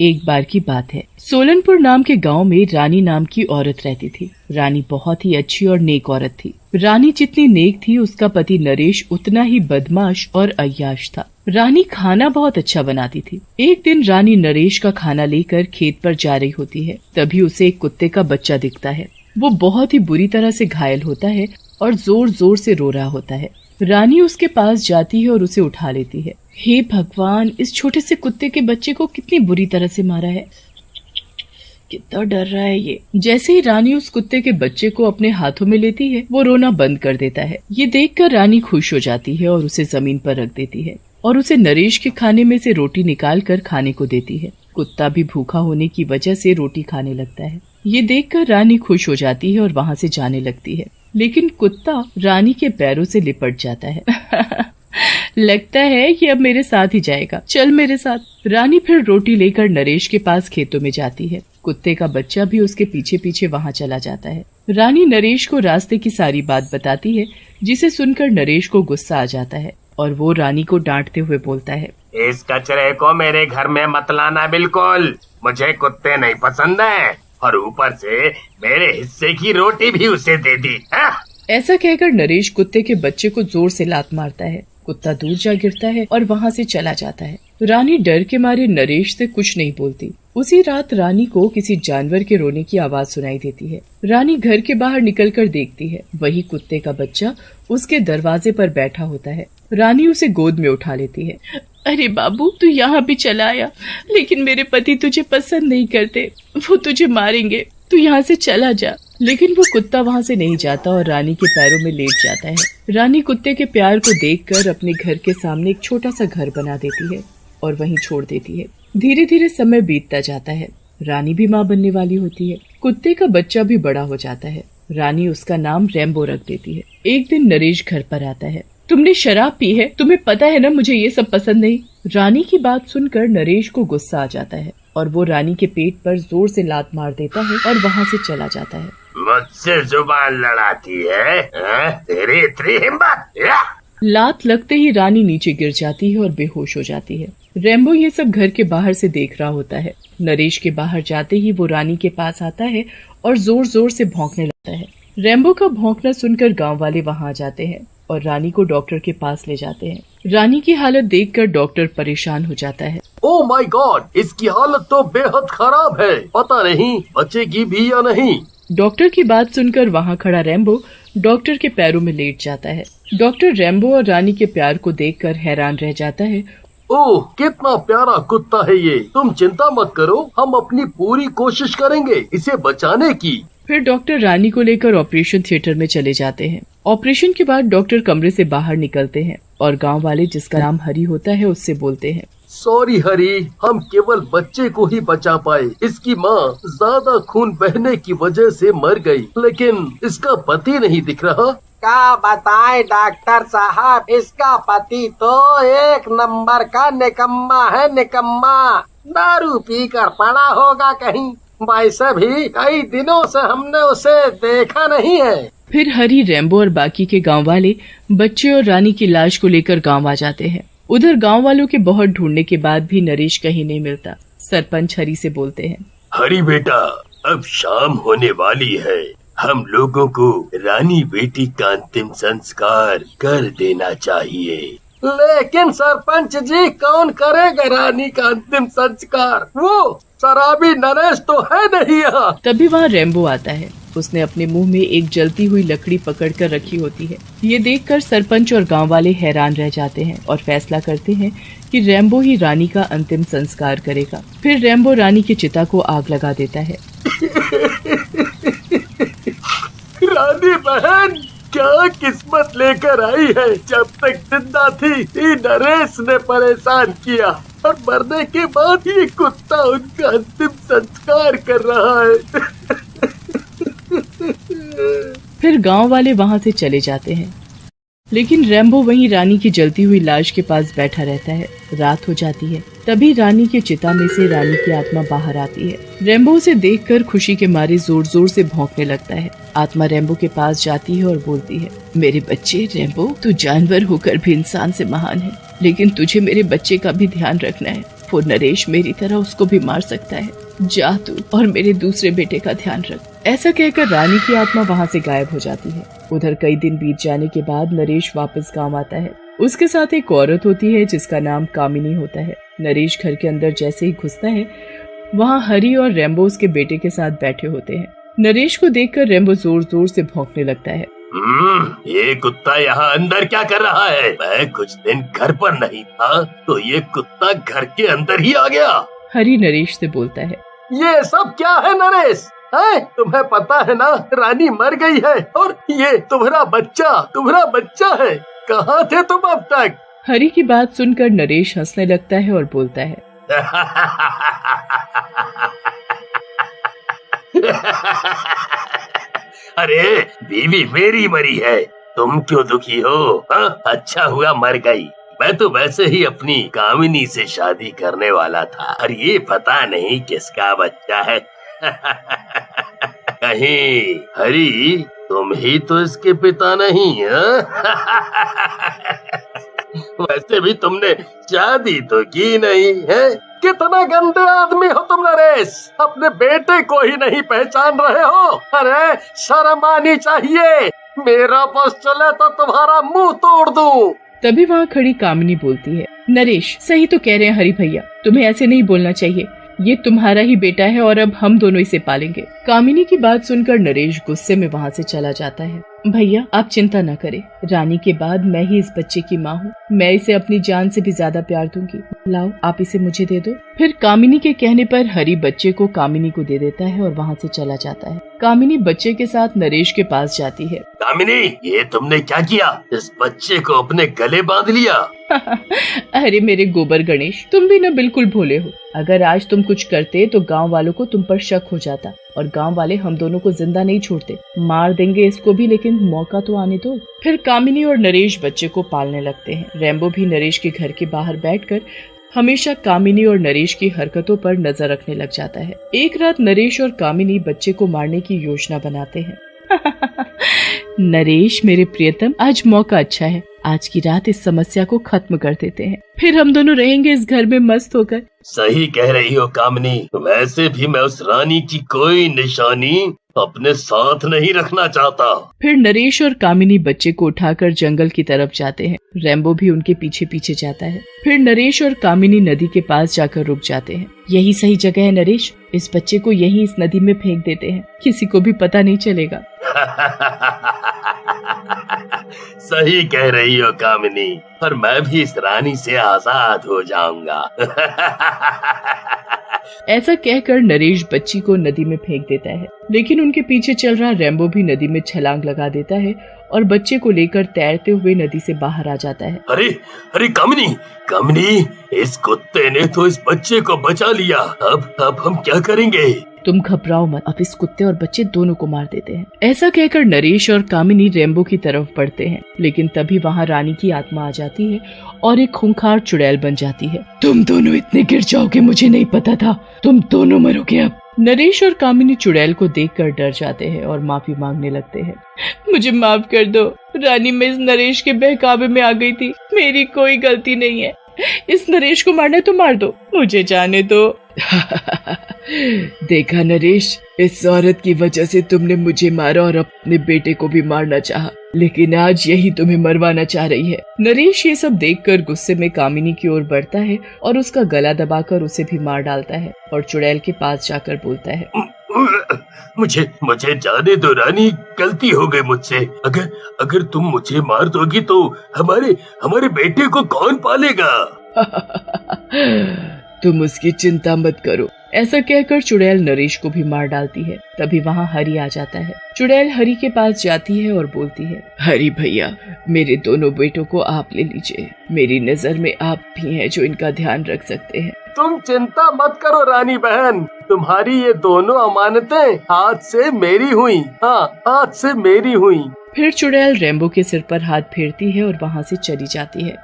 एक बार की बात है, सोलनपुर नाम के गांव में रानी नाम की औरत रहती थी। रानी बहुत ही अच्छी और नेक औरत थी। रानी जितनी नेक थी, उसका पति नरेश उतना ही बदमाश और अय्याश था। रानी खाना बहुत अच्छा बनाती थी। एक दिन रानी नरेश का खाना लेकर खेत पर जा रही होती है। तभी उसे एक कुत्ते का बच्चा दिखता है। वो बहुत ही बुरी तरह से घायल होता है और जोर जोर से रो रहा होता है। रानी उसके पास जाती है और उसे उठा लेती है। हे भगवान, इस छोटे से कुत्ते के बच्चे को कितनी बुरी तरह से मारा है, कितना डर रहा है ये। जैसे ही रानी उस कुत्ते के बच्चे को अपने हाथों में लेती है, वो रोना बंद कर देता है। ये देखकर रानी खुश हो जाती है और उसे जमीन पर रख देती है और उसे नरेश के खाने में से रोटी निकाल कर खाने को देती है। कुत्ता भी भूखा होने की वजह से रोटी खाने लगता है। ये देखकर रानी खुश हो जाती है और वहाँ से जाने लगती है, लेकिन कुत्ता रानी के पैरों से लिपट जाता है। लगता है कि अब मेरे साथ ही जाएगा, चल मेरे साथ। रानी फिर रोटी लेकर नरेश के पास खेतों में जाती है। कुत्ते का बच्चा भी उसके पीछे पीछे वहाँ चला जाता है। रानी नरेश को रास्ते की सारी बात बताती है, जिसे सुनकर नरेश को गुस्सा आ जाता है और वो रानी को डांटते हुए बोलता है, इस कचरे को मेरे घर में मत लाना बिल्कुल, मुझे कुत्ते नहीं पसंद है, और ऊपर से मेरे हिस्से की रोटी भी उसे दे दी। ऐसा कहकर नरेश कुत्ते के बच्चे को जोर से लात मारता है। कुत्ता दूर जा गिरता है और वहाँ से चला जाता है। रानी डर के मारे नरेश से कुछ नहीं बोलती। उसी रात रानी को किसी जानवर के रोने की आवाज सुनाई देती है। रानी घर के बाहर निकलकर देखती है, वही कुत्ते का बच्चा उसके दरवाजे पर बैठा होता है। रानी उसे गोद में उठा लेती है। अरे बाबू, तू यहाँ भी चला आया, लेकिन मेरे पति तुझे पसंद नहीं करते, वो तुझे मारेंगे, तू यहाँ से चला जा। लेकिन वो कुत्ता वहाँ से नहीं जाता और रानी के पैरों में लेट जाता है। रानी कुत्ते के प्यार को देखकर अपने घर के सामने एक छोटा सा घर बना देती है और वहीं छोड़ देती है। धीरे धीरे समय बीतता जाता है। रानी भी माँ बनने वाली होती है। कुत्ते का बच्चा भी बड़ा हो जाता है। रानी उसका नाम रैम्बो रख देती है। एक दिन नरेश घर पर आता है। तुमने शराब पी है, तुम्हें पता है ना मुझे ये सब पसंद नहीं। रानी की बात सुनकर नरेश को गुस्सा आ जाता है और वो रानी के पेट पर जोर से लात मार देता है और वहाँ से चला जाता है। मुझसे जुबान लड़ाती है, तेरी इतनी हिम्मत। लात लगते ही रानी नीचे गिर जाती है और बेहोश हो जाती है। रैम्बो ये सब घर के बाहर से देख रहा होता है। नरेश के बाहर जाते ही वो रानी के पास आता है और जोर जोर से भौंकने लगता है। रैम्बो का भौंकना सुनकर गांव वाले वहां आ जाते हैं और रानी को डॉक्टर के पास ले जाते हैं। रानी की हालत देखकर डॉक्टर परेशान हो जाता है। ओह माय गॉड, इसकी हालत तो बेहद खराब है, पता नहीं बचेगी भी या नहीं। डॉक्टर की बात सुनकर वहाँ खड़ा रैम्बो डॉक्टर के पैरों में लेट जाता है। डॉक्टर रैम्बो और रानी के प्यार को देखकर हैरान रह जाता है। ओह, कितना प्यारा कुत्ता है ये। तुम चिंता मत करो, हम अपनी पूरी कोशिश करेंगे इसे बचाने की। फिर डॉक्टर रानी को लेकर ऑपरेशन थिएटर में चले जाते हैं। ऑपरेशन के बाद डॉक्टर कमरे से बाहर निकलते हैं और गांव वाले, जिसका नाम हरी होता है, उससे बोलते हैं, सॉरी हरी, हम केवल बच्चे को ही बचा पाए। इसकी माँ ज्यादा खून बहने की वजह से मर गई, लेकिन इसका पति नहीं दिख रहा। क्या बताएं डॉक्टर साहब, इसका पति तो एक नंबर का निकम्मा है, निकम्मा। दारू पीकर पड़ा होगा कहीं। वैसे भी कई दिनों से हमने उसे देखा नहीं है। फिर हरी, रैम्बो और बाकी के गांव वाले बच्चे और रानी की लाश को लेकर गांव आ जाते हैं। उधर गांव वालों के बहुत ढूंढने के बाद भी नरेश कहीं नहीं मिलता। सरपंच हरी से बोलते हैं, हरी बेटा, अब शाम होने वाली है, हम लोगों को रानी बेटी का अंतिम संस्कार कर देना चाहिए। लेकिन सरपंच जी, कौन करेगा रानी का अंतिम संस्कार? वो शराबी नरेश तो है नहीं यहाँ। तभी वहाँ रैम्बो आता है। उसने अपने मुंह में एक जलती हुई लकड़ी पकड़कर रखी होती है। ये देखकर सरपंच और गांव वाले हैरान रह जाते हैं और फैसला करते हैं कि रैम्बो ही रानी का अंतिम संस्कार करेगा। फिर रैम्बो रानी की चिता को आग लगा देता है। रानी बहन, क्या किस्मत लेकर आई है। जब तक जिंदा थी नरेश ने परेशान किया और मरने के बाद ये कुत्ता उनका अंतिम संस्कार कर रहा है। फिर गांव वाले वहां से चले जाते हैं, लेकिन रैम्बो वहीं रानी की जलती हुई लाश के पास बैठा रहता है। रात हो जाती है। तभी रानी की चिता में से रानी की आत्मा बाहर आती है। रैम्बो उसे देखकर खुशी के मारे जोर जोर से भौंकने लगता है। आत्मा रैम्बो के पास जाती है और बोलती है, मेरे बच्चे रैम्बो, तू जानवर होकर भी इंसान से महान है, लेकिन तुझे मेरे बच्चे का भी ध्यान रखना है। वो नरेश मेरी तरह उसको भी मार सकता है। जा तू और मेरे दूसरे बेटे का ध्यान रख। ऐसा कहकर रानी की आत्मा वहाँ से गायब हो जाती है। उधर कई दिन बीत जाने के बाद नरेश वापस गाँव आता है। उसके साथ एक औरत होती है जिसका नाम कामिनी होता है। नरेश घर के अंदर जैसे ही घुसता है, वहाँ हरी और रेम्बो उसके बेटे के साथ बैठे होते हैं। नरेश को देखकर रेम्बो जोर जोर से भौंकने लगता है। ये कुत्ता यहाँ अंदर क्या कर रहा है? मैं कुछ दिन घर पर नहीं था तो ये कुत्ता घर के अंदर ही आ गया। हरी नरेश से बोलता है, ये सब क्या है नरेश? तुम्हें पता है ना, रानी मर गई है और ये तुम्हारा बच्चा है। कहाँ थे तुम अब तक? हरी की बात सुनकर नरेश हंसने लगता है और बोलता है, अरे बीवी मेरी मरी है, तुम क्यों दुखी हो? अच्छा हुआ मर गई। मैं तो वैसे ही अपनी कामिनी से शादी करने वाला था और ये पता नहीं किसका बच्चा है। कहीं हरी तुम ही तो इसके पिता नहीं? वैसे भी तुमने शादी तो की नहीं है। कितना गंदे आदमी हो तुम नरेश, अपने बेटे को ही नहीं पहचान रहे हो। अरे शर्म आनी चाहिए, मेरा बस चले तो तुम्हारा मुंह तोड़ दूं। तभी वहाँ खड़ी कामिनी बोलती है, नरेश सही तो कह रहे हैं हरी भैया, तुम्हें ऐसे नहीं बोलना चाहिए। ये तुम्हारा ही बेटा है और अब हम दोनों इसे पालेंगे। कामिनी की बात सुनकर नरेश गुस्से में वहाँ से चला जाता है। भैया आप चिंता न करें, रानी के बाद मैं ही इस बच्चे की माँ हूँ। मैं इसे अपनी जान से भी ज्यादा प्यार दूंगी। लाओ आप इसे मुझे दे दो। फिर कामिनी के कहने पर हरी बच्चे को कामिनी को दे देता है और वहाँ से चला जाता है। कामिनी बच्चे के साथ नरेश के पास जाती है। कामिनी ये तुमने क्या किया? इस बच्चे को अपने गले बांध लिया। अरे मेरे गोबर गणेश, तुम भी न बिल्कुल भोले हो। अगर आज तुम कुछ करते तो गांव वालों को तुम पर शक हो जाता और गांव वाले हम दोनों को जिंदा नहीं छोड़ते। मार देंगे इसको भी, लेकिन मौका तो आने दो। फिर कामिनी और नरेश बच्चे को पालने लगते हैं। रेम्बो भी नरेश के घर के बाहर बैठकर हमेशा कामिनी और नरेश की हरकतों पर नजर रखने लग जाता है। एक रात नरेश और कामिनी बच्चे को मारने की योजना बनाते हैं। नरेश मेरे प्रियतम, आज मौका अच्छा है, आज की रात इस समस्या को खत्म कर देते हैं, फिर हम दोनों रहेंगे इस घर में मस्त होकर। सही कह रही हो कामिनी, वैसे भी मैं उस रानी की कोई निशानी अपने साथ नहीं रखना चाहता। फिर नरेश और कामिनी बच्चे को उठाकर जंगल की तरफ जाते हैं। रेम्बो भी उनके पीछे पीछे जाता है। फिर नरेश और कामिनी नदी के पास जाकर रुक जाते हैं। यही सही जगह है नरेश, इस बच्चे को यहीं इस नदी में फेंक देते हैं, किसी को भी पता नहीं चलेगा। सही कह रही हो कामिनी, और मैं भी इस रानी से आजाद हो जाऊंगा। ऐसा कहकर नरेश बच्ची को नदी में फेंक देता है, लेकिन उनके पीछे चल रहा रेम्बो भी नदी में छलांग लगा देता है और बच्चे को लेकर तैरते हुए नदी से बाहर आ जाता है। अरे अरे कामिनी, इस कुत्ते ने तो इस बच्चे को बचा लिया। अब हम क्या करेंगे? तुम घबराओ मत, अब इस कुत्ते और बच्चे दोनों को मार देते हैं। ऐसा कहकर नरेश और कामिनी रेम्बो की तरफ बढ़ते हैं, लेकिन तभी वहाँ रानी की आत्मा आ जाती है और एक खूंखार चुड़ैल बन जाती है। तुम दोनों इतने गिर जाओगे मुझे नहीं पता था, तुम दोनों मरोगे अब। नरेश और कामिनी चुड़ैल को देखकर डर जाते हैं और माफी मांगने लगते हैं। मुझे माफ कर दो रानी, मैं इस नरेश के बहकावे में आ गई थी, मेरी कोई गलती नहीं है। इस नरेश को मारना तो मार दो, मुझे जाने दो। देखा नरेश, इस औरत की वजह से तुमने मुझे मारा और अपने बेटे को भी मारना चाहा, लेकिन आज यही तुम्हें मरवाना चाह रही है। नरेश ये सब देखकर गुस्से में कामिनी की ओर बढ़ता है और उसका गला दबाकर उसे भी मार डालता है और चुड़ैल के पास जाकर बोलता है, मुझे जाने दो रानी, गलती हो गई मुझसे। अगर तुम मुझे मार दोगी तो हमारे बेटे को कौन पालेगा? तुम उसकी चिंता मत करो। ऐसा कहकर चुड़ैल नरेश को भी मार डालती है। तभी वहाँ हरी आ जाता है। चुड़ैल हरी के पास जाती है और बोलती है, हरी भैया, मेरे दोनों बेटों को आप ले लीजिए, मेरी नजर में आप भी हैं जो इनका ध्यान रख सकते हैं। तुम चिंता मत करो रानी बहन, तुम्हारी ये दोनों अमानतें आज से मेरी हुई। हाँ, आज से मेरी हुई। फिर चुड़ैल रेम्बो के सिर पर हाथ फेरती है और वहाँ से चली जाती है।